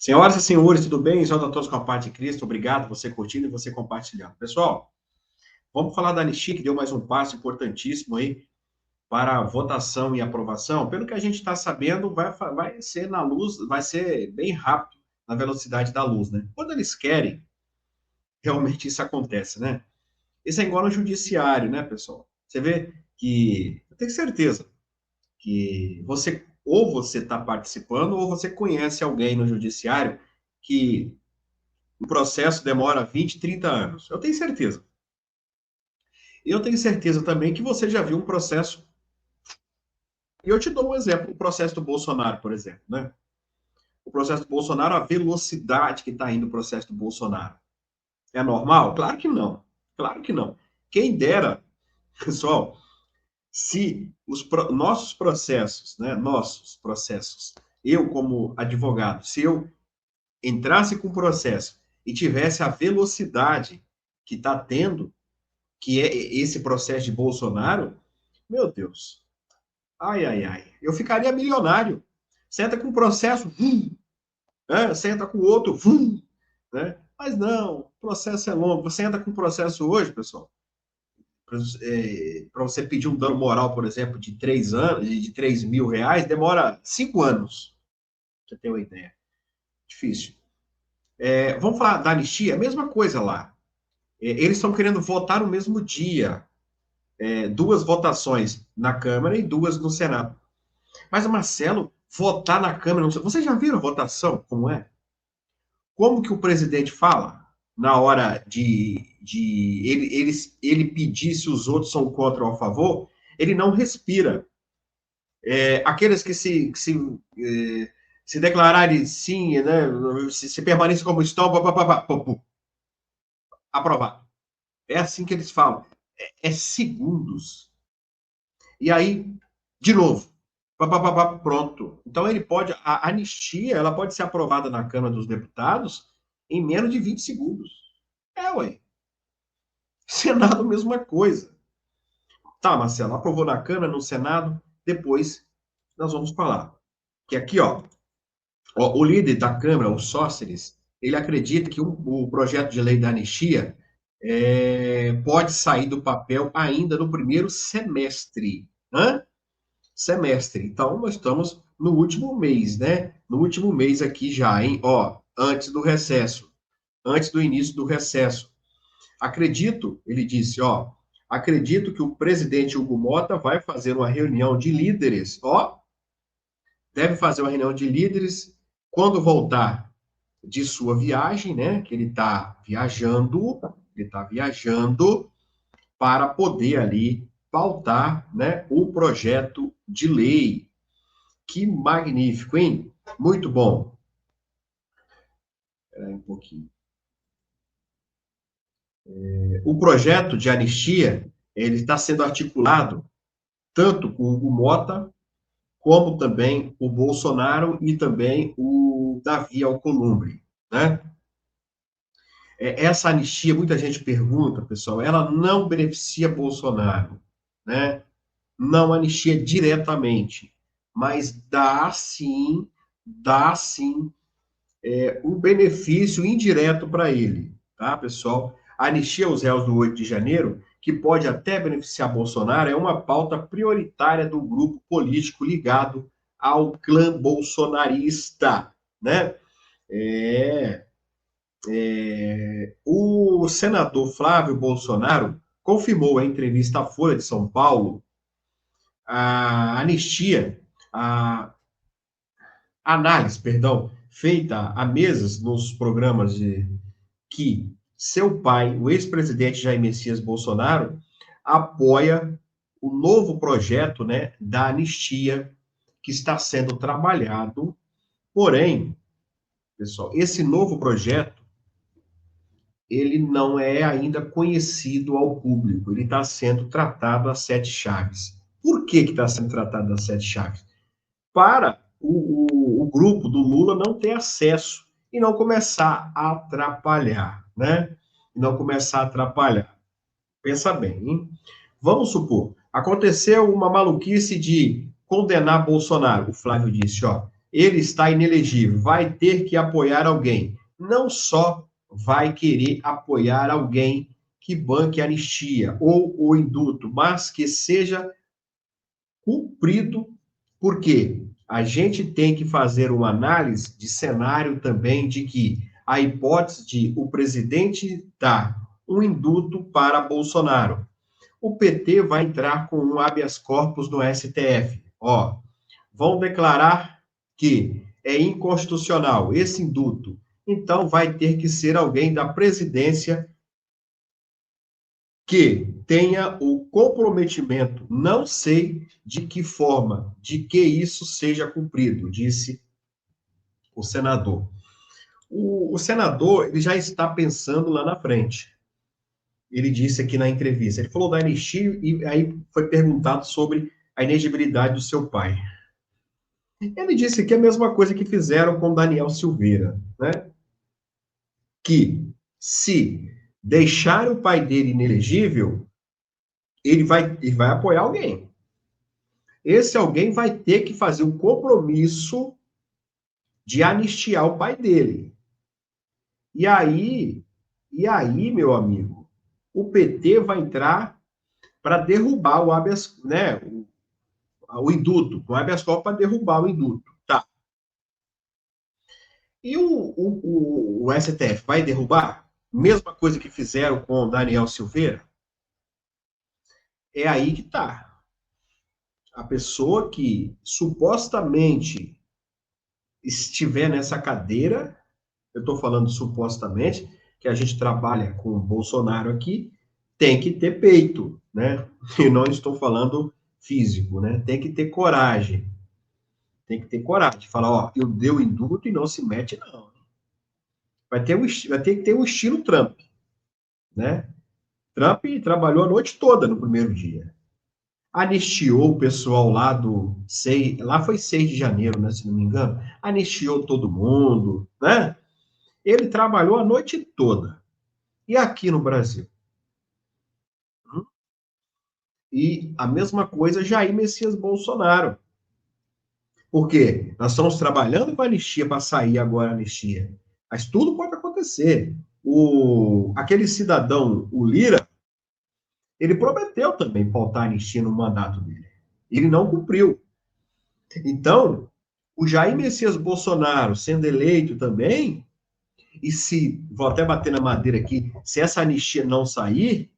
Senhoras e senhores, tudo bem? Exalta a todos com a paz de Cristo. Obrigado você curtindo e você compartilhando. Pessoal, vamos falar da anistia, que deu mais um passo importantíssimo aí para votação e aprovação. Pelo que a gente está sabendo, vai ser na luz, vai ser bem rápido, na velocidade da luz, né? Quando eles querem, realmente isso acontece, né? Isso é igual no judiciário, né, pessoal? Você vê que, eu tenho certeza, que você está participando ou você conhece alguém no judiciário que o processo demora 20, 30 anos. Eu tenho certeza. E eu tenho certeza também que você já viu um processo. E eu te dou um exemplo, o processo do Bolsonaro, por exemplo, né? O processo do Bolsonaro, a velocidade que está indo o processo do Bolsonaro. É normal? Claro que não. Claro que não. Quem dera, pessoal, se nossos processos, né? Nossos processos, eu como advogado, se eu entrasse com o processo e tivesse a velocidade que está tendo, que é esse processo de Bolsonaro, meu Deus, ai, ai, ai, eu ficaria milionário. Senta com um processo, né? Senta com outro, né? Mas não, o processo é longo. Você entra com um processo hoje, pessoal, para você pedir um dano moral, por exemplo, de 3 anos, de 3 mil reais, demora 5 anos. Pra você ter uma ideia. Difícil. Vamos falar da anistia? A mesma coisa lá. Eles estão querendo votar no mesmo dia. Duas votações na Câmara e duas no Senado. Mas, Marcelo, votar na Câmara... Vocês já viram a votação? Como é? Como que o presidente fala na hora de ele pedir se os outros são contra ou a favor? Ele não respira. Aqueles se declararem sim, né, se permanecem como estão, aprovado. É assim que eles falam. É segundos. E aí, de novo, pronto. Então ele pode, a anistia, ela pode ser aprovada na Câmara dos Deputados em menos de 20 segundos. Ué. Senado, mesma coisa. Tá, Marcelo, aprovou na Câmara, no Senado, depois nós vamos falar. Que aqui, o líder da Câmara, o Sóceres, ele acredita que o projeto de lei da anistia pode sair do papel ainda no primeiro semestre. Hã? Semestre. Então, nós estamos no último mês, né? No último mês aqui já, hein? Antes do recesso, antes do início do recesso. Acredito, ele disse, acredito que o presidente Hugo Mota vai fazer uma reunião de líderes, deve fazer uma reunião de líderes quando voltar de sua viagem, né? Que ele está viajando para poder ali pautar, né, o projeto de lei. Que magnífico, hein? Muito bom. Espera aí um pouquinho. O projeto de anistia, ele está sendo articulado tanto com o Hugo Mota, como também o Bolsonaro e também o Davi Alcolumbre, né? Essa anistia, muita gente pergunta, pessoal, ela não beneficia Bolsonaro, né? Não anistia diretamente, mas dá sim um benefício indireto para ele, tá, pessoal? A anistia aos réus do 8 de janeiro, que pode até beneficiar Bolsonaro, é uma pauta prioritária do grupo político ligado ao clã bolsonarista, né? É, o senador Flávio Bolsonaro confirmou em entrevista à Folha de São Paulo a anistia, a análise, perdão, feita há meses nos programas que seu pai, o ex-presidente Jair Messias Bolsonaro, apoia o novo projeto, né, da anistia que está sendo trabalhado. Porém, pessoal, esse novo projeto ele não é ainda conhecido ao público. Ele está sendo tratado às sete chaves. Por que está sendo tratado às sete chaves? Para o grupo do Lula não ter acesso e não começar a atrapalhar, né? E não começar a atrapalhar. Pensa bem, hein? Vamos supor, aconteceu uma maluquice de condenar Bolsonaro. O Flávio disse, ele está inelegível, vai ter que apoiar alguém. Não só vai querer apoiar alguém que banque a anistia ou o indulto, mas que seja cumprido, porque a gente tem que fazer uma análise de cenário também de que a hipótese de o presidente dar um indulto para Bolsonaro. O PT vai entrar com um habeas corpus no STF. Ó, vão declarar que é inconstitucional esse indulto. Então vai ter que ser alguém da presidência que tenha o comprometimento, não sei de que forma, de que isso seja cumprido, disse o senador. O senador ele já está pensando lá na frente. Ele disse aqui na entrevista, ele falou da anistia e aí foi perguntado sobre a inegibilidade do seu pai. Ele disse aqui a mesma coisa que fizeram com Daniel Silveira, né? Que se deixar o pai dele inelegível, ele vai apoiar alguém. Esse alguém vai ter que fazer o compromisso de anistiar o pai dele. E aí, meu amigo, o PT vai entrar para derrubar o habeas, né, o indulto, o habeas corpus para derrubar o indulto. Tá. E o STF vai derrubar? Mesma coisa que fizeram com o Daniel Silveira? É aí que tá. A pessoa que supostamente estiver nessa cadeira, eu estou falando supostamente, que a gente trabalha com o Bolsonaro aqui, tem que ter peito, né? E não estou falando físico, né? Tem que ter coragem. Tem que ter coragem de falar, ó, eu dei o indulto e não se mete, não. Vai ter que ter um estilo Trump, né? Trump trabalhou a noite toda no primeiro dia. Anistiou o pessoal lá do 6, lá foi 6 de janeiro, né, se não me engano. Anistiou todo mundo, né? Ele trabalhou a noite toda. E aqui no Brasil? E a mesma coisa Jair Messias Bolsonaro. Por quê? Nós estamos trabalhando com a anistia para sair agora a anistia. Mas tudo pode acontecer. Aquele cidadão, o Lira, ele prometeu também pautar a anistia no mandato dele. Ele não cumpriu. Então, o Jair Messias Bolsonaro sendo eleito também, e se, vou até bater na madeira aqui, se essa anistia não sair,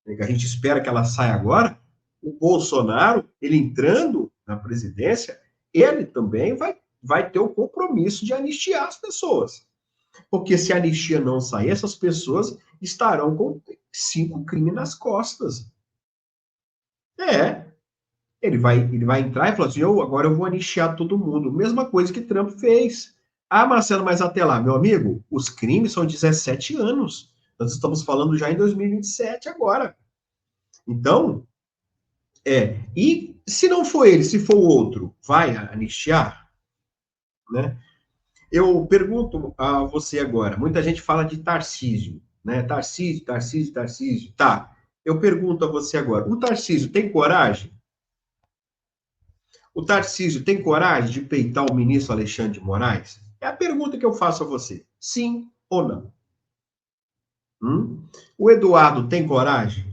a gente espera que ela saia agora, o Bolsonaro, ele entrando na presidência, ele também vai ter o compromisso de anistiar as pessoas. Porque se a anistia não sair, essas pessoas estarão com 5 crimes nas costas. É, ele vai entrar e falar assim, agora eu vou anistiar todo mundo. Mesma coisa que Trump fez. Ah, Marcelo, mas até lá, meu amigo, os crimes são 17 anos. Nós estamos falando já em 2027 agora. Então, e se não for ele, se for o outro, vai anistiar? Né? Eu pergunto a você agora, muita gente fala de Tarcísio, né? Tarcísio, Tarcísio, Tarcísio. Tá, eu pergunto a você agora, o Tarcísio tem coragem? O Tarcísio tem coragem de peitar o ministro Alexandre de Moraes? É a pergunta que eu faço a você. Sim ou não? O Eduardo tem coragem?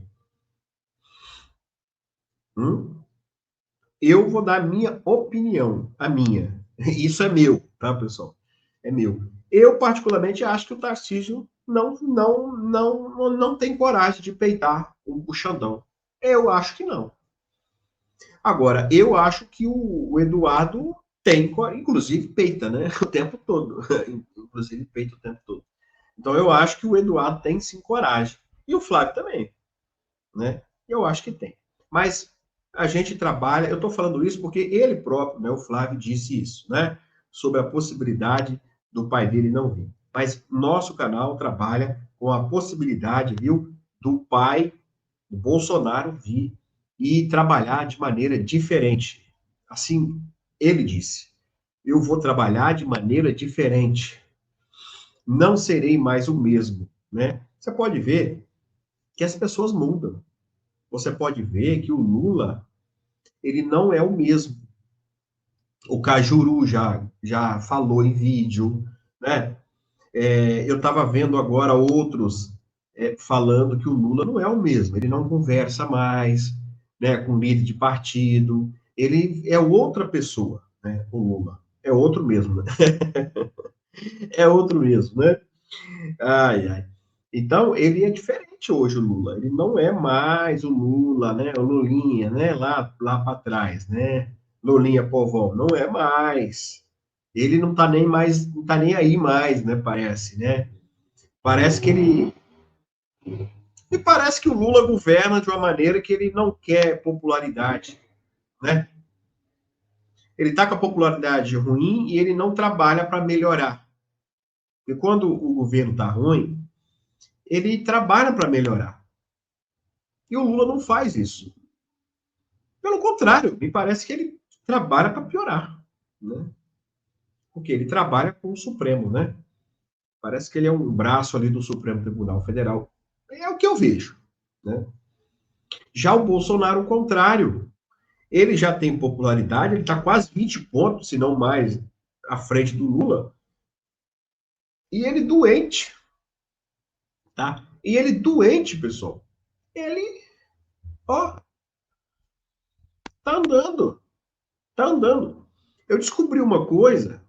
Eu vou dar a minha opinião, a minha. Isso é meu, tá, pessoal? É meu. Eu, particularmente, acho que o Tarcísio não tem coragem de peitar o Xandão. Eu acho que não. Agora, eu acho que o Eduardo tem, inclusive peita, né? O tempo todo. Inclusive peita o tempo todo. Então, eu acho que o Eduardo tem sim coragem. E o Flávio também, né? Eu acho que tem. Mas a gente trabalha, eu estou falando isso porque ele próprio, né, o Flávio, disse isso, né? Sobre a possibilidade do pai dele não vir. Mas nosso canal trabalha com a possibilidade, viu, do pai, do Bolsonaro, vir e trabalhar de maneira diferente. Assim, ele disse: eu vou trabalhar de maneira diferente. Não serei mais o mesmo, né? Você pode ver que as pessoas mudam. Você pode ver que o Lula, ele não é o mesmo. O Cajuru já falou em vídeo, né? Eu estava vendo agora outros falando que o Lula não é o mesmo, ele não conversa mais, né, com líder de partido, ele é outra pessoa, né, o Lula. É outro mesmo, né? É outro mesmo, né? Ai, ai. Então, ele é diferente hoje, o Lula. Ele não é mais o Lula, né? O Lulinha, né? Lá para trás, né? Lulinha povão. Não é mais. Ele não tá nem mais, não tá nem aí mais, né? Parece, né? Parece que ele. E parece que o Lula governa de uma maneira que ele não quer popularidade, né? Ele tá com a popularidade ruim e ele não trabalha para melhorar. E quando o governo tá ruim, ele trabalha para melhorar. E o Lula não faz isso. Pelo contrário, me parece que ele trabalha para piorar, né? Porque ele trabalha com o Supremo, né? Parece que ele é um braço ali do Supremo Tribunal Federal. É o que eu vejo, né? Já o Bolsonaro, o contrário. Ele já tem popularidade, ele está quase 20 pontos, se não mais, à frente do Lula. E ele doente, tá? E ele doente, pessoal. Ele, ó, tá andando, tá andando. Eu descobri uma coisa,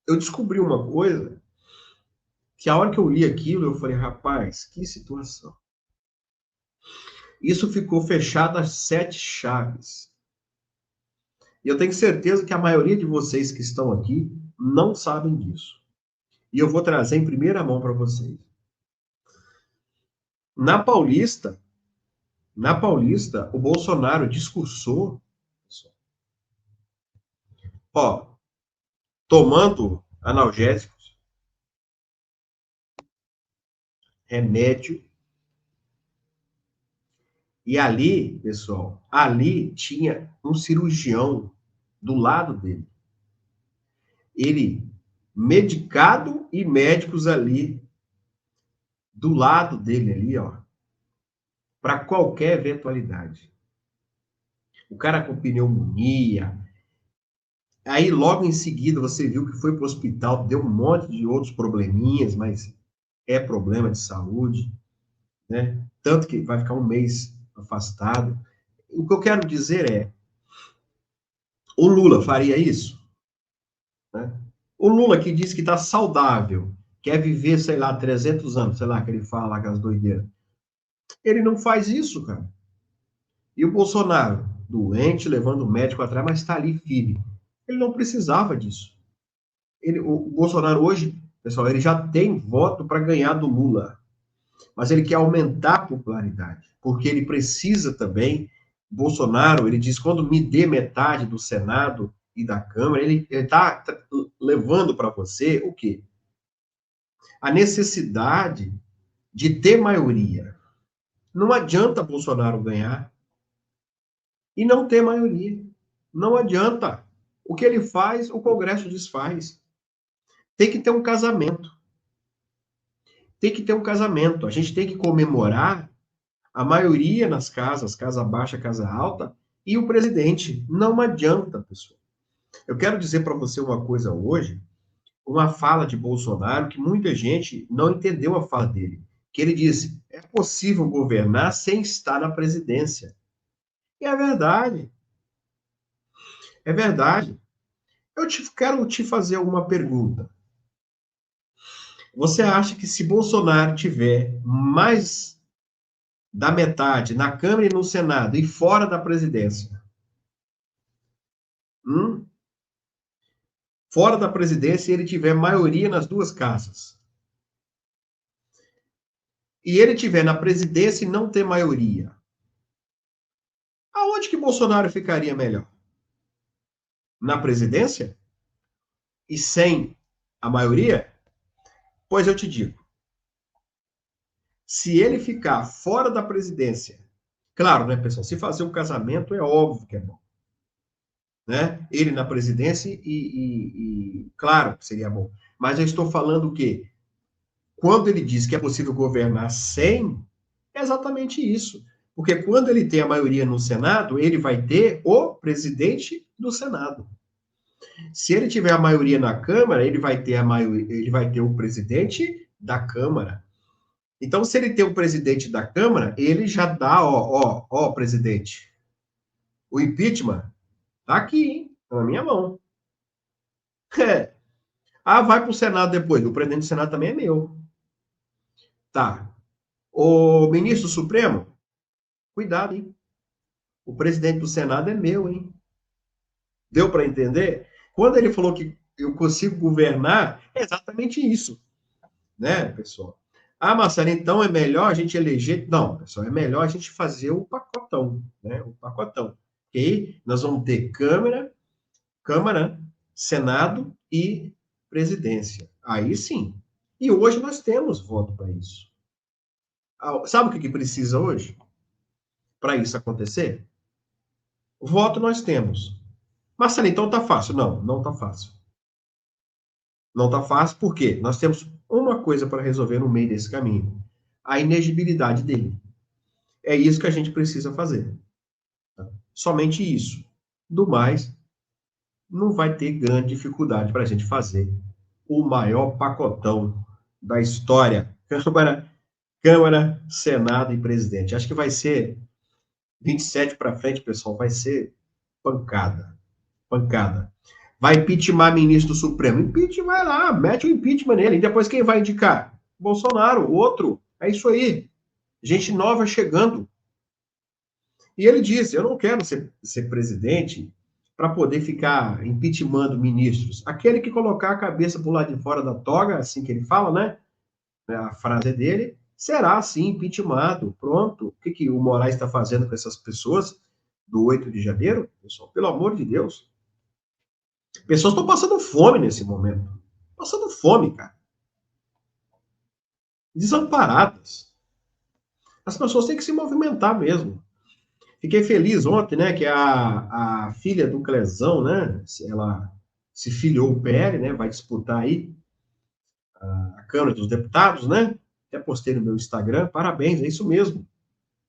eu descobri uma coisa que a hora que eu li aquilo, eu falei, rapaz, que situação. Isso ficou fechado às 7 chaves. E eu tenho certeza que a maioria de vocês que estão aqui não sabem disso. E eu vou trazer em primeira mão para vocês. Na Paulista, na Paulista, o Bolsonaro discursou, ó, tomando analgésicos, remédio, e ali, pessoal, ali tinha um cirurgião do lado dele. Ele medicado e médicos ali do lado dele ali, ó, para qualquer eventualidade. O cara com pneumonia, aí logo em seguida você viu que foi para o hospital, deu um monte de outros probleminhas, mas é problema de saúde, né? Tanto que vai ficar um mês afastado. O que eu quero dizer é, o Lula faria isso? Né? O Lula que diz que está saudável, quer viver, sei lá, 300 anos, sei lá, que ele fala aquelas doideiras. Ele não faz isso, cara. E o Bolsonaro, doente, levando o médico atrás, mas está ali firme. Ele não precisava disso. O Bolsonaro hoje, pessoal, ele já tem voto para ganhar do Lula, mas ele quer aumentar a popularidade, porque ele precisa também. Bolsonaro, ele diz, quando me dê metade do Senado e da Câmara, ele está levando para você o quê? A necessidade de ter maioria. Não adianta Bolsonaro ganhar e não ter maioria. Não adianta. O que ele faz, o Congresso desfaz. Tem que ter um casamento. Tem que ter um casamento. A gente tem que comemorar a maioria nas casas, casa baixa, casa alta, e o presidente. Não adianta, pessoal. Eu quero dizer para você uma coisa hoje, uma fala de Bolsonaro que muita gente não entendeu a fala dele. Que ele disse: é possível governar sem estar na presidência. E é verdade. É verdade. Quero te fazer uma pergunta. Você acha que se Bolsonaro tiver mais da metade na Câmara e no Senado e fora da presidência, hum? Fora da presidência, ele tiver maioria nas duas casas, e ele tiver na presidência e não ter maioria, aonde que Bolsonaro ficaria melhor? Na presidência? E sem a maioria? Pois eu te digo, se ele ficar fora da presidência, claro, né, pessoal? Se fazer um casamento, é óbvio que é bom. Né? Ele na presidência claro que seria bom. Mas eu estou falando que quando ele diz que é possível governar sem, é exatamente isso. Porque quando ele tem a maioria no Senado, ele vai ter o presidente do Senado. Se ele tiver a maioria na Câmara, ele vai ter a maioria, ele vai ter o presidente da Câmara. Então, se ele tem o presidente da Câmara, ele já dá, presidente, o impeachment tá aqui, hein? Tá na minha mão. É. Ah, vai para o Senado depois. O presidente do Senado também é meu. Tá. O ministro Supremo, cuidado, hein? O presidente do Senado é meu, hein? Deu para entender? Quando ele falou que eu consigo governar, é exatamente isso, né, pessoal? Ah, Marcelo, então é melhor a gente eleger. Não, pessoal, é melhor a gente fazer o pacotão, né? O pacotão. E aí nós vamos ter Câmara, Senado e presidência. Aí sim. E hoje nós temos voto para isso. Sabe o que precisa hoje para isso acontecer? Voto nós temos. Marcelo, então tá fácil. Não, não tá fácil. Não tá fácil porque nós temos uma coisa para resolver no meio desse caminho: a inegibilidade dele. É isso que a gente precisa fazer. Tá? Somente isso. Do mais, não vai ter grande dificuldade para a gente fazer o maior pacotão da história. Câmara, Senado e presidente. Acho que vai ser 27 para frente, pessoal, vai ser pancada. Pancada. Vai impeachment ministro do Supremo. Impeachment, vai lá, mete o impeachment nele. E depois quem vai indicar? Bolsonaro, outro. É isso aí. Gente nova chegando. E ele disse: eu não quero ser presidente para poder ficar impeachmentando ministros. Aquele que colocar a cabeça para o lado de fora da toga, assim que ele fala, né? A frase dele, será sim impeachmentado. Pronto. O que o Moraes está fazendo com essas pessoas do 8 de janeiro? Pessoal, pelo amor de Deus. Pessoas estão passando fome nesse momento. Passando fome, cara. Desamparadas. As pessoas têm que se movimentar mesmo. Fiquei feliz ontem, né, que a filha do Clezão, né, ela se filiou o PL, né, vai disputar aí a Câmara dos Deputados, né, até postei no meu Instagram, parabéns, é isso mesmo,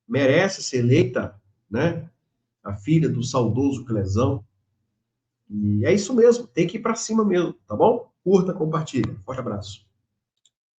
merece ser eleita, né, a filha do saudoso Clezão, e é isso mesmo, tem que ir para cima mesmo, tá bom? Curta, compartilha, forte abraço.